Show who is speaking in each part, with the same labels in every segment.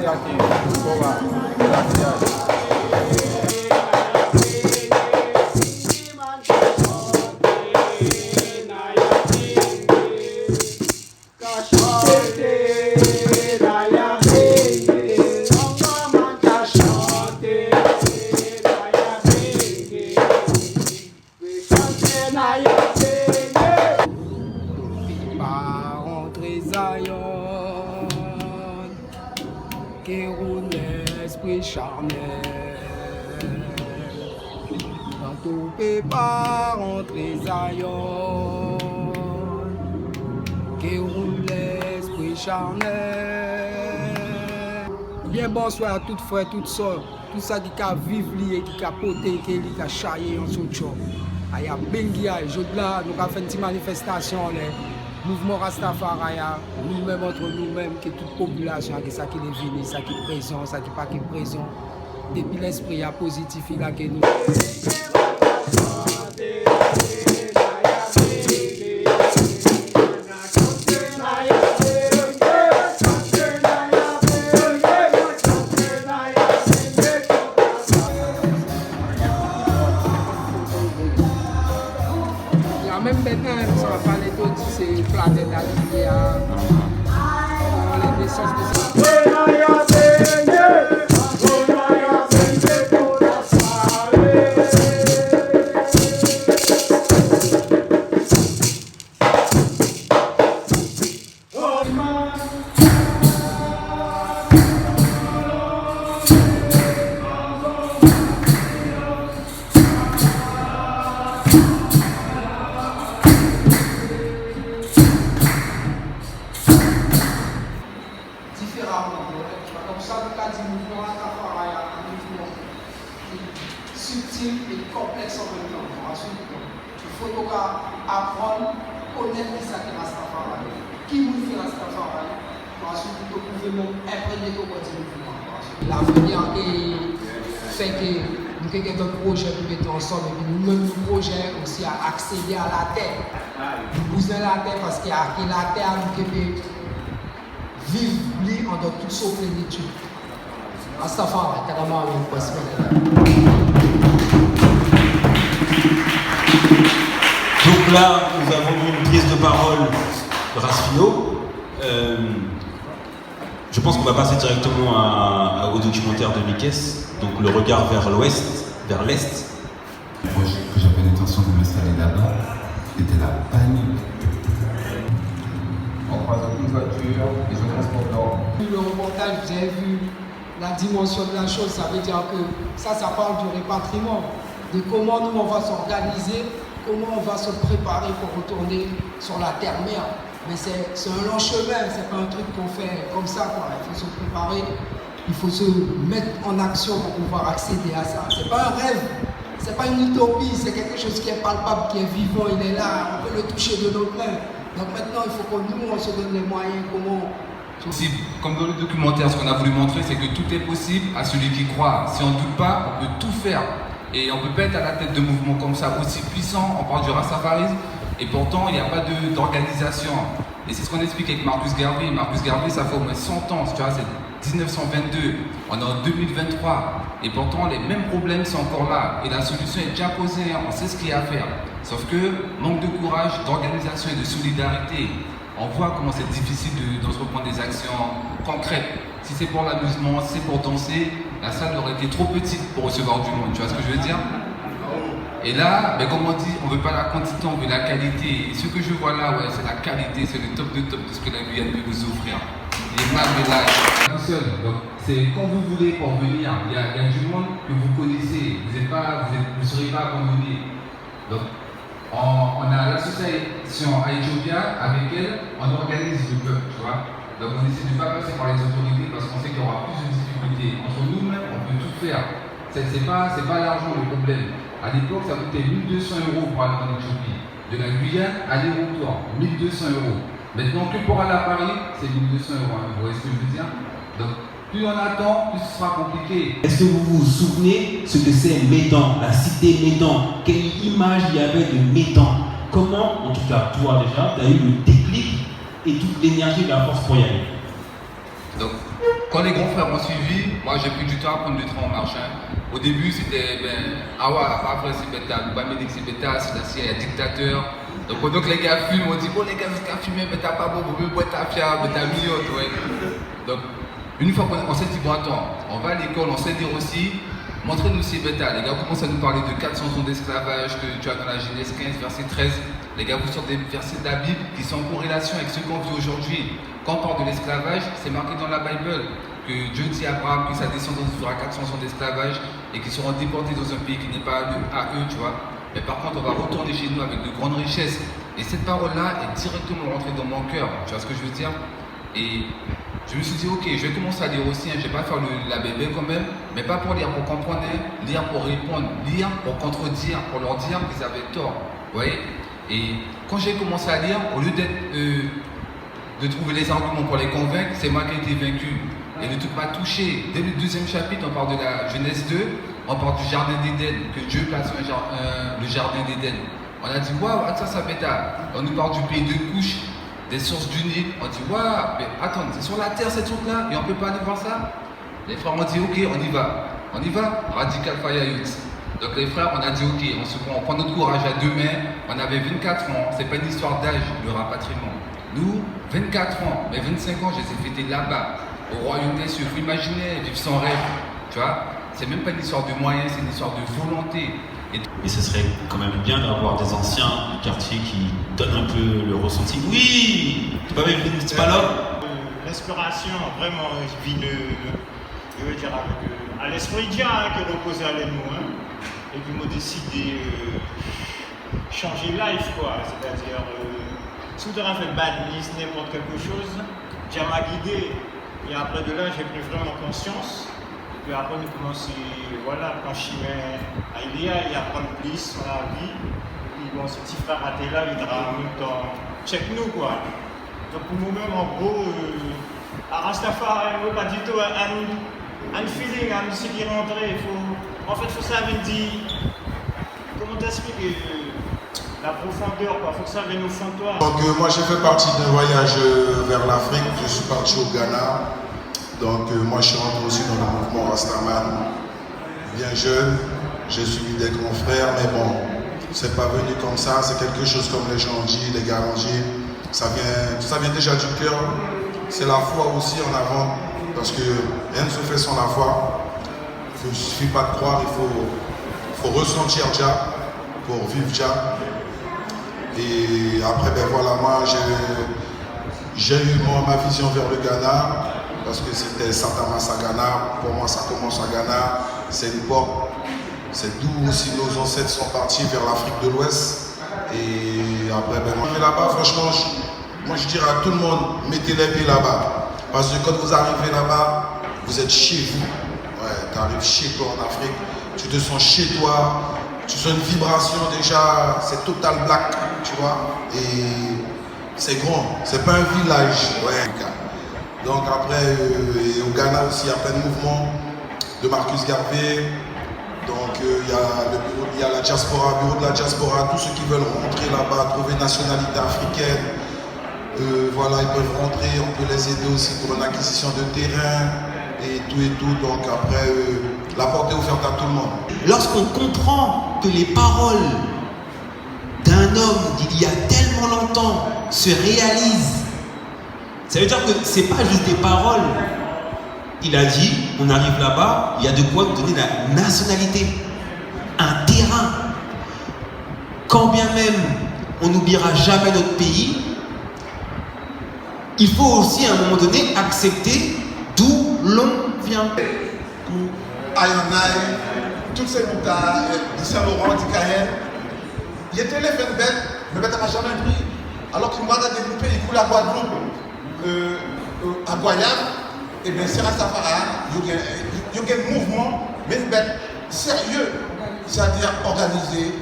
Speaker 1: yake Boba. Gracias.
Speaker 2: Qui roule l'esprit charnel, quand tout peut pas rentrer Zion, qui roule l'esprit charnel. Bien bonsoir à toutes frères, toutes sœurs, tout ça qui a vivre et qui a poté, qui a chaillé en son job. Il y a Bengia, je là, nous avons fait une petite manifestation. Mouvement Rastafari, nous-mêmes entre nous-mêmes, que toute population, que ça qui est venu, ça qui est présent, ça qui n'est pas présent. Depuis l'esprit positif, il a que nous. Même maintenant, ça va parler d'autres, c'est planète d'Alibia, les naissances de ça. Comme ça, le cas du mouvement Rastafari est un mouvement subtil et complexe en même temps. Il faut donc apprendre, connaître ce qu'est Rastafari, qui vous fait Rastafari, ensuite vous pouvez imprégner tout votre mouvement. L'avenir fait que nous avons d'autres projets pour mettre ensemble et puis nous-mêmes nos projets aussi à accéder à la terre. Nous bousons la terre parce qu'il y a la terre nous pouvons vivre en dans toute sa plénitude. Rastafari, carrément, une possibilité.
Speaker 3: Donc là, nous avons une prise de parole de Rasfino. Je pense qu'on va passer directement au documentaire de Mikes, donc le regard vers l'ouest, vers l'est.
Speaker 4: Le projet que j'avais l'intention de m'installer là-bas, c'était la panique.
Speaker 1: On croise une voiture, des autres transporteurs.
Speaker 2: Le reportage, vous avez vu la dimension de la chose, ça veut dire que ça parle du répatriement, de comment nous on va s'organiser, comment on va se préparer pour retourner sur la terre-mère. Mais c'est un long chemin, c'est pas un truc qu'on fait comme ça, quoi. Il faut se préparer, il faut se mettre en action pour pouvoir accéder à ça. C'est pas un rêve, c'est pas une utopie, c'est quelque chose qui est palpable, qui est vivant, il est là, on peut le toucher de nos mains. Donc maintenant, il faut que nous, on se donne les moyens, comment...
Speaker 5: Comme dans le documentaire, ce qu'on a voulu montrer, c'est que tout est possible à celui qui croit. Si on ne doute pas, on peut tout faire. Et on ne peut pas être à la tête de mouvements comme ça, aussi puissants. On parle du rastafarisme, et pourtant, il n'y a pas d'organisation. Et c'est ce qu'on explique avec Marcus Garvey. Marcus Garvey, ça fait au moins 100 ans, tu vois, c'est 1922. On est en 2023. Et pourtant, les mêmes problèmes sont encore là. Et la solution est déjà posée, on sait ce qu'il y a à faire. Sauf que, manque de courage, d'organisation et de solidarité. On voit comment c'est difficile d'entreprendre des actions concrètes. Si c'est pour l'amusement, si c'est pour danser, la salle aurait été trop petite pour recevoir du monde, tu vois ce que je veux dire? Et là, ben comme on dit, on ne veut pas la quantité, on veut la qualité. Et ce que je vois là, ouais, c'est la qualité, c'est le top de ce que la Guyane peut nous offrir. Les malgré tout seul. Donc, c'est quand vous voulez pour venir, il y a du monde que vous connaissez, vous ne serez pas abandonné. Donc, on a l'association Aïtopia, avec elle, on organise le peuple, tu vois. Donc on essaie de ne pas passer par les autorités parce qu'on sait qu'il y aura plus de difficultés. Entre nous-mêmes, on peut tout faire. C'est pas l'argent le problème. À l'époque, ça coûtait 1 200 € pour aller en Éthiopie. De la Guyane à l'aéroport, 1 200 €. Maintenant, que pour aller à Paris, c'est 1 200 €. Hein. Vous voyez ce que je veux dire? Donc, plus on attend, plus ce sera compliqué.
Speaker 3: Est-ce que vous vous souvenez ce que c'est Médan, la cité Médan? Quelle image il y avait de Médan? Comment, en tout cas toi déjà, tu as eu le déclic et toute l'énergie et la force pour y aller?
Speaker 5: Donc, quand les grands frères m'ont suivi. Moi, j'ai pris du temps à prendre le train en marche. Au début, c'était après c'est bêta, Bamédik c'est bêta, c'est il y a dictateur. Donc pendant que les gars fument, on dit bon les gars, vous avez fumé, mais t'as pas bon, vous pouvez boire ta fière, mais t'as million, ouais. Donc une fois qu'on s'est dit bon attends, on va à l'école, on sait dire aussi, montrez-nous ces bêta. Les gars commencent à nous parler de 400 ans d'esclavage que tu as dans la Genèse 15, verset 13. Les gars vous sortent des versets de la Bible qui sont en corrélation avec ce qu'on vit aujourd'hui. Quand on parle de l'esclavage, c'est marqué dans la Bible que Dieu dit à Abraham que sa descendance fera 400 ans d'esclavage et qu'ils seront déportés dans un pays qui n'est pas à eux, tu vois. Mais par contre, on va retourner chez nous avec de grandes richesses. Et cette parole-là est directement rentrée dans mon cœur, tu vois ce que je veux dire. Et je me suis dit, ok, je vais commencer à lire aussi, je ne vais pas faire la bébé quand même, mais pas pour lire pour comprendre, lire pour répondre, lire pour contredire, pour leur dire qu'ils avaient tort. Vous voyez. Et quand j'ai commencé à lire, au lieu de trouver les arguments pour les convaincre, c'est moi qui ai été vaincu. Et le truc m'a touché. Dès le deuxième chapitre, on parle de la Genèse 2, on parle du jardin d'Éden, que Dieu place le jardin d'Éden. On a dit, waouh, ça bêta. On nous parle du pays de Couche, des sources du Nil. On dit, waouh, mais attends, c'est sur la terre cette truc-là, et on ne peut pas aller voir ça. Les frères m'ont dit, ok, on y va. On y va, Radical Fire Youth. Donc les frères, on a dit, ok, on prend notre courage à deux mains. On avait 24 ans, c'est pas une histoire d'âge, le rapatriement. Nous, 24 ans, mais 25 ans, je les ai fêtés là-bas, au royaume des cieux. Vous imaginez, vivre sans rêve, tu vois. C'est même pas une histoire de moyens, c'est une histoire de volonté.
Speaker 3: Et ce serait quand même bien d'avoir des anciens du quartier qui donnent un peu le ressenti. Oui, c'est pas là.
Speaker 6: L'inspiration, vraiment, je veux dire, à l'esprit de Dieu qui repose à nous. Et puis, moi, décidé de changer life, quoi. C'est-à-dire, si vous avez fait badness, n'importe quelque chose, Dieu m'a guidé. Et après de là, j'ai pris vraiment conscience. Et puis après, nous commençons, voilà, quand je suis à Ilia, il y a prendre plus dans la vie. Et puis bon, ce petit frère raté là, il dira en même temps, check nous quoi. Donc pour nous-mêmes, en gros, à Rastafari, pas du tout un feeling, un musique qui est rentré. En fait, il faut savoir dire, comment t'expliquer la profondeur, quoi. Il faut que ça vienne au fond de toi.
Speaker 7: Donc moi j'ai fait partie d'un voyage vers l'Afrique, je suis parti au Ghana. Donc moi je suis rentré aussi dans le mouvement Rastaman, bien jeune, j'ai suivi des grands frères, mais bon, c'est pas venu comme ça, c'est quelque chose comme les gens disent, les gars ont dit, ça vient déjà du cœur, c'est la foi aussi en avant, parce que rien ne se fait sans la foi, il ne suffit pas de croire, il faut ressentir Jah pour vivre Jah. Et après, ben voilà, moi j'ai eu ma vision vers le Ghana, parce que c'était Satamas à Ghana. Pour moi, ça commence à Ghana, c'est une porte. C'est d'où aussi nos ancêtres sont partis vers l'Afrique de l'Ouest. Et après, ben moi, là-bas, franchement, moi je dirais à tout le monde, mettez les pieds là-bas. Parce que quand vous arrivez là-bas, vous êtes chez vous. Ouais, tu arrives chez toi en Afrique, tu te sens chez toi. Tu sens une vibration déjà, c'est total black, tu vois, et c'est grand, c'est pas un village, ouais. Donc après, au Ghana aussi, il y a plein de mouvements de Marcus Garvey, donc il y a la diaspora, bureau de la diaspora, tous ceux qui veulent rentrer là-bas, trouver nationalité africaine, voilà, ils peuvent rentrer, on peut les aider aussi pour une acquisition de terrain, et tout, donc après, la porte est ouverte à tout le monde.
Speaker 3: Lorsqu'on comprend que les paroles d'un homme d'il y a tellement longtemps se réalisent, ça veut dire que ce n'est pas juste des paroles. Il a dit, on arrive là-bas, il y a de quoi nous donner la nationalité, un terrain. Quand bien même on n'oubliera jamais notre pays, il faut aussi à un moment donné accepter d'où l'on vient.
Speaker 8: Ayonnaï, toutes ces moutades, du Saint-Laurent, du Cayenne, il était les fait bête, mais bête n'a jamais pris. Alors qu'il m'a développé, il coule à Guadeloupe, à Guayane, et bien c'est Rastafari, il y a un mouvement, mais une bête sérieux, c'est-à-dire organisé.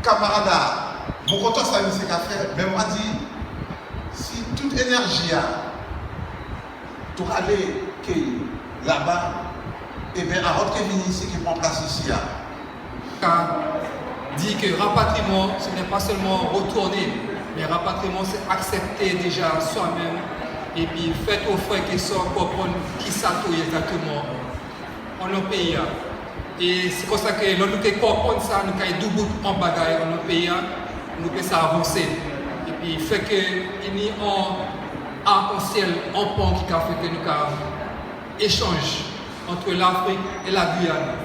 Speaker 8: Camarade, mon content, ça c'est qu'à faire, mais moi dit, si toute énergie a, pour aller là-bas, et bien à votre ici qui prend place ici.
Speaker 2: Dit que rapatriement, ce n'est pas seulement retourner, mais rapatriement, c'est accepter déjà soi-même
Speaker 9: Et puis, faites aux frères qui sont pour comprendre qui s'attend exactement en nos pays. Et c'est comme ça que nous comprenons ça, nous avons double en bagaille en nos pays, nous pouvons ça avancer. Et puis, fait que il y a un arc-en-ciel, un pont qui a fait que nous avons échange entre l'Afrique et la Guyane.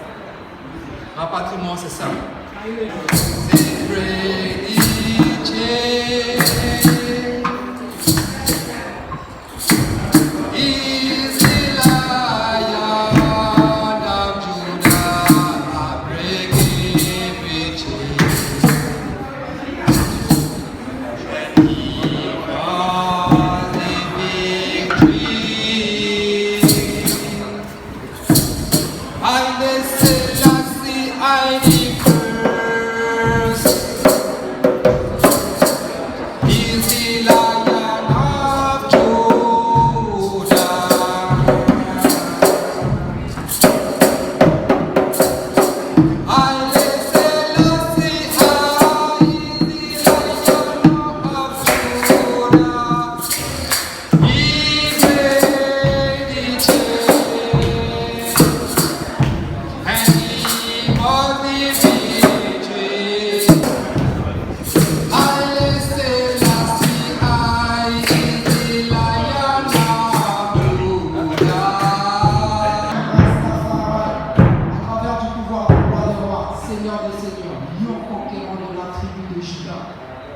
Speaker 9: Rapatriement, c'est ça.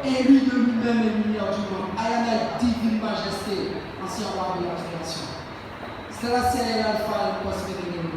Speaker 2: Élu de lui-même et lumière du monde, Ayana divine majesté, ancien roi de la création. C'est la l'alpha et le prospère de